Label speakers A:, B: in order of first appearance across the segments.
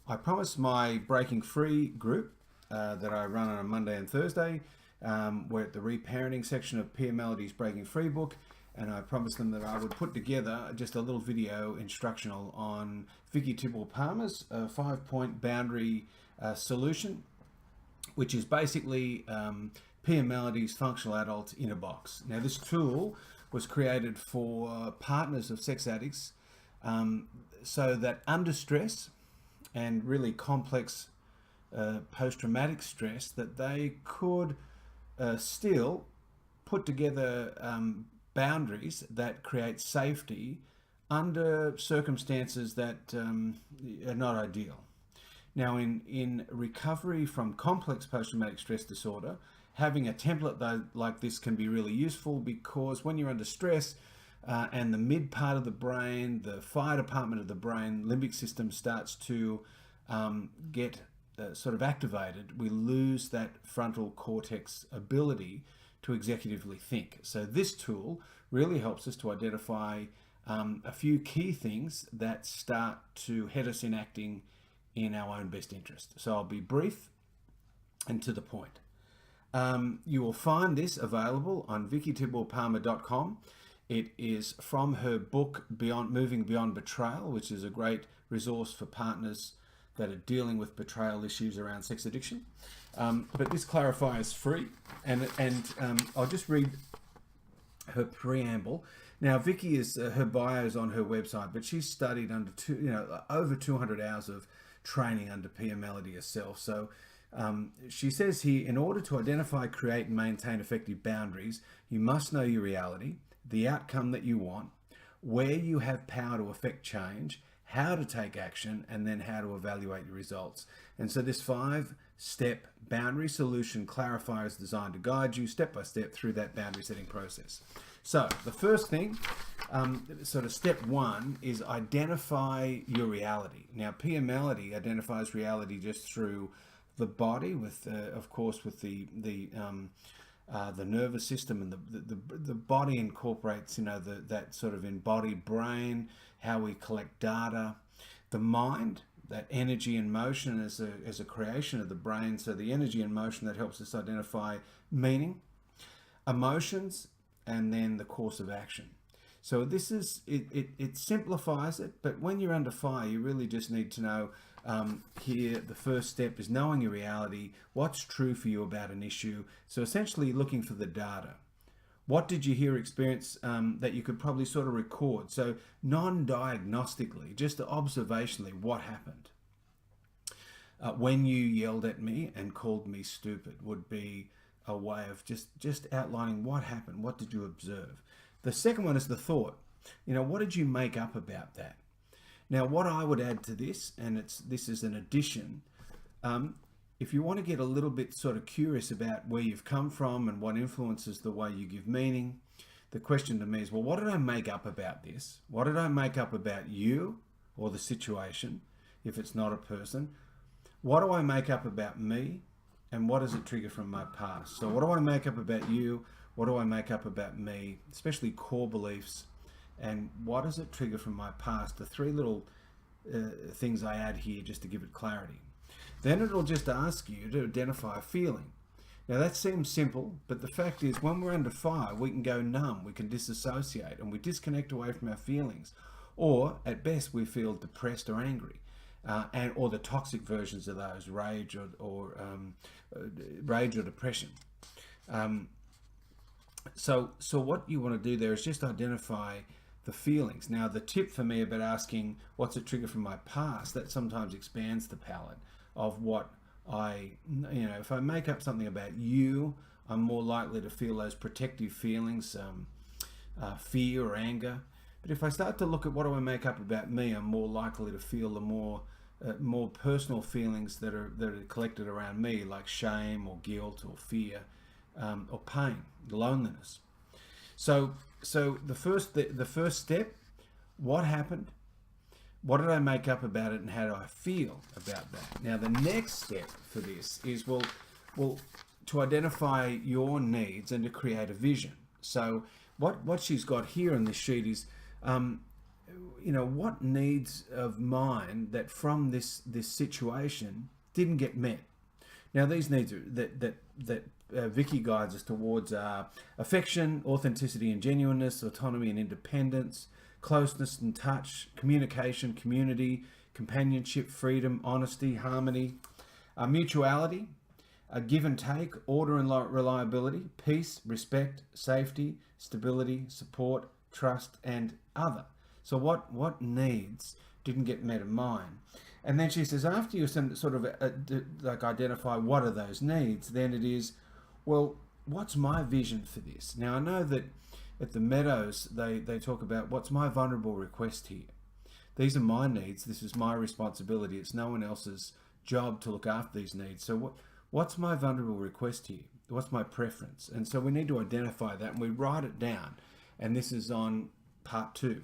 A: I promised my Breaking Free group that I run on a Monday and Thursday. We're at the reparenting section of Pia Melody's Breaking Free book, and I promised them that I would put together just a little video instructional on Vicky Tibble-Palmer's 5-point boundary solution, which is basically Pia Melody's functional adult in a box. Now, this tool was created for partners of sex addicts so that under stress and really complex post-traumatic stress, that they could still put together boundaries that create safety under circumstances that are not ideal. Now, in recovery from complex post-traumatic stress disorder, having a template like this can be really useful, because when you're under stress and the mid part of the brain, the fire department of the brain, limbic system starts to get sort of activated, we lose that frontal cortex ability to executively think. So this tool really helps us to identify a few key things that start to head us in acting in our own best interest. So I'll be brief and to the point. You will find this available on VickyTibblePalmer.com. It is from her book, Moving Beyond Betrayal, which is a great resource for partners that are dealing with betrayal issues around sex addiction. But this clarifier is free, and I'll just read her preamble. Now, Vicky is her bio is on her website, but she's studied under over 200 hours of training under Pia Mellody herself. So she says here, in order to identify, create, and maintain effective boundaries, you must know your reality, the outcome that you want, where you have power to affect change, how to take action, and then how to evaluate your results. And so this 5-step boundary solution clarifier is designed to guide you step by step through that boundary setting process. So the first thing, sort of step 1, is identify your reality. Now, Pia Mellody identifies reality just through the body, with of course with the nervous system, and the body incorporates that sort of embodied brain, how we collect data. The mind, that energy and motion as a creation of the brain. So the energy and motion that helps us identify meaning, emotions, and then the course of action. So this is it simplifies it, but when you're under fire, you really just need to know here the first step is knowing your reality, what's true for you about an issue. So essentially looking for the data. What did you hear, experience that you could probably sort of record? So non-diagnostically, just observationally, what happened? When you yelled at me and called me stupid would be a way of just outlining what happened. What did you observe? The second one is the thought. What did you make up about that? Now, what I would add to this, and this is an addition, if you want to get a little bit sort of curious about where you've come from and what influences the way you give meaning, the question to me is, well, what did I make up about this? What did I make up about you or the situation, if it's not a person? What do I make up about me? And what does it trigger from my past? So what do I make up about you? What do I make up about me? Especially core beliefs. And what does it trigger from my past? The 3 little things I add here just to give it clarity. Then it'll just ask you to identify a feeling. Now that seems simple, but the fact is when we're under fire, we can go numb, we can disassociate, and we disconnect away from our feelings. Or at best, we feel depressed or angry. Or the toxic versions of those, rage or depression. So what you want to do there is just identify the feelings. Now, the tip for me about asking what's a trigger from my past, that sometimes expands the palette of what if I make up something about you, I'm more likely to feel those protective feelings, fear or anger. But if I start to look at what do I make up about me, I'm more likely to feel the more personal feelings that are collected around me, like shame or guilt or fear or pain, loneliness. So the first step, what happened? What did I make up about it, and how do I feel about that? Now the next step for this is well to identify your needs and to create a vision. So what she's got here on this sheet is what needs of mine that from this situation didn't get met. Now these needs are, that Vicky guides us towards affection, authenticity and genuineness, autonomy and independence, closeness and touch, communication, community, companionship, freedom, honesty, harmony, mutuality, give and take, order and reliability, peace, respect, safety, stability, support, trust, and other. So what needs didn't get met of mine? And then she says, after you sort of like identify what are those needs, then it is, well, what's my vision for this? Now I know that at the Meadows they talk about what's my vulnerable request here. These are my needs. This is my responsibility. It's no one else's job to look after these needs. So what's my vulnerable request here? What's my preference? And so we need to identify that, and we write it down. And this is on part 2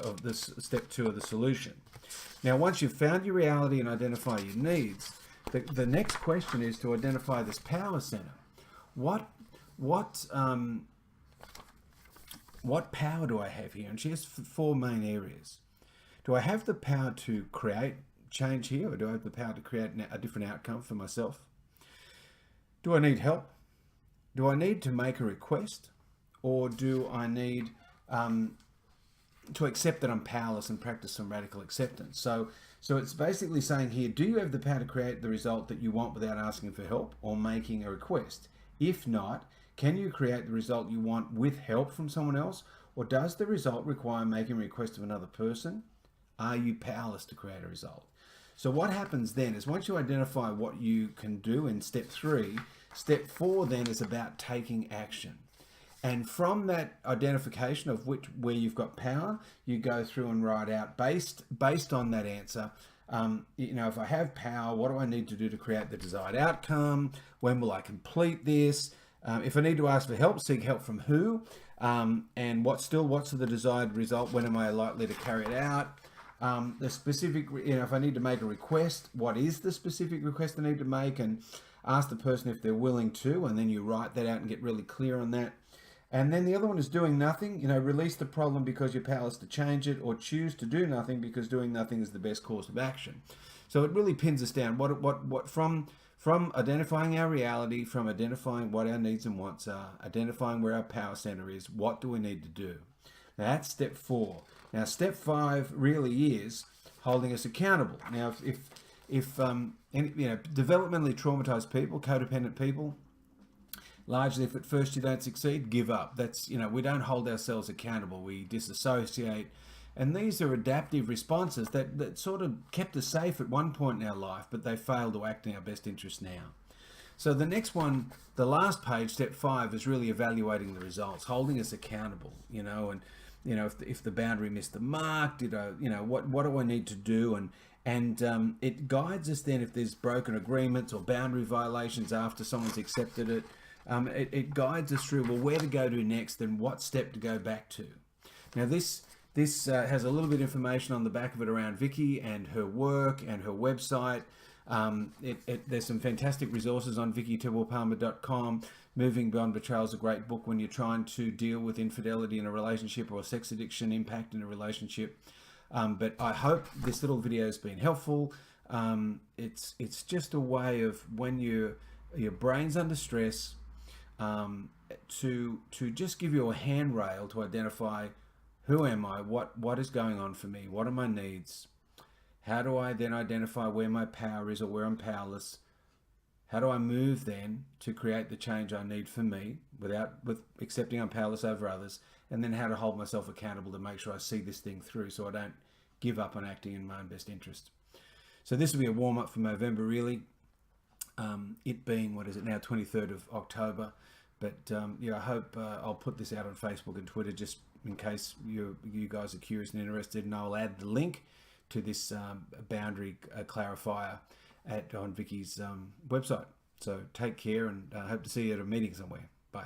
A: of this step 2 of the solution. Now, once you've found your reality and identify your needs, the next question is to identify this power center. What power do I have here? And she has 4 main areas. Do I have the power to create change here, or do I have the power to create a different outcome for myself? Do I need help? Do I need to make a request? Or do I need to accept that I'm powerless and practice some radical acceptance? So it's basically saying here, do you have the power to create the result that you want without asking for help or making a request? If not, can you create the result you want with help from someone else? Or does the result require making a request of another person? Are you powerless to create a result? So what happens then is once you identify what you can do in step 3, step 4 then is about taking action. And from that identification of where you've got power, you go through and write out based on that answer. If I have power, what do I need to do to create the desired outcome? When will I complete this? If I need to ask for help, seek help from who? And what's the desired result? When am I likely to carry it out? The specific, if I need to make a request, what is the specific request I need to make? And ask the person if they're willing to, and then you write that out and get really clear on that. And then the other one is doing nothing. Release the problem because you're powerless to change it, or choose to do nothing because doing nothing is the best course of action. So it really pins us down. What from identifying our reality, from identifying what our needs and wants are, identifying where our power center is, what do we need to do? Now that's step 4. Now step 5 really is holding us accountable. Now if developmentally traumatized people, codependent people, largely if at first you don't succeed, give up. That's, we don't hold ourselves accountable. We disassociate. And these are adaptive responses that sort of kept us safe at one point in our life, but they fail to act in our best interest now. So the next one, the last page, step 5, is really evaluating the results, holding us accountable, and if the boundary missed the mark, what do I need to do? And it guides us then if there's broken agreements or boundary violations after someone's accepted it. It guides us through, where to go to next and what step to go back to. Now this has a little bit of information on the back of it around Vicky and her work and her website. There's some fantastic resources on VickyTebelpalmer.com. Moving Beyond Betrayal is a great book when you're trying to deal with infidelity in a relationship or sex addiction impact in a relationship. But I hope this little video has been helpful. It's just a way of when your brain's under stress, to just give you a handrail to identify who am I, what is going on for me, what are my needs, how do I then identify where my power is or where I'm powerless, how do I move then to create the change I need for me with accepting I'm powerless over others, and then how to hold myself accountable to make sure I see this thing through so I don't give up on acting in my own best interest. So this will be a warm-up for November, really. It being, what is it now, 23rd of October. But I hope I'll put this out on Facebook and Twitter just in case you guys are curious and interested, and I'll add the link to this boundary clarifier on Vicky's website. So take care, and hope to see you at a meeting somewhere. Bye.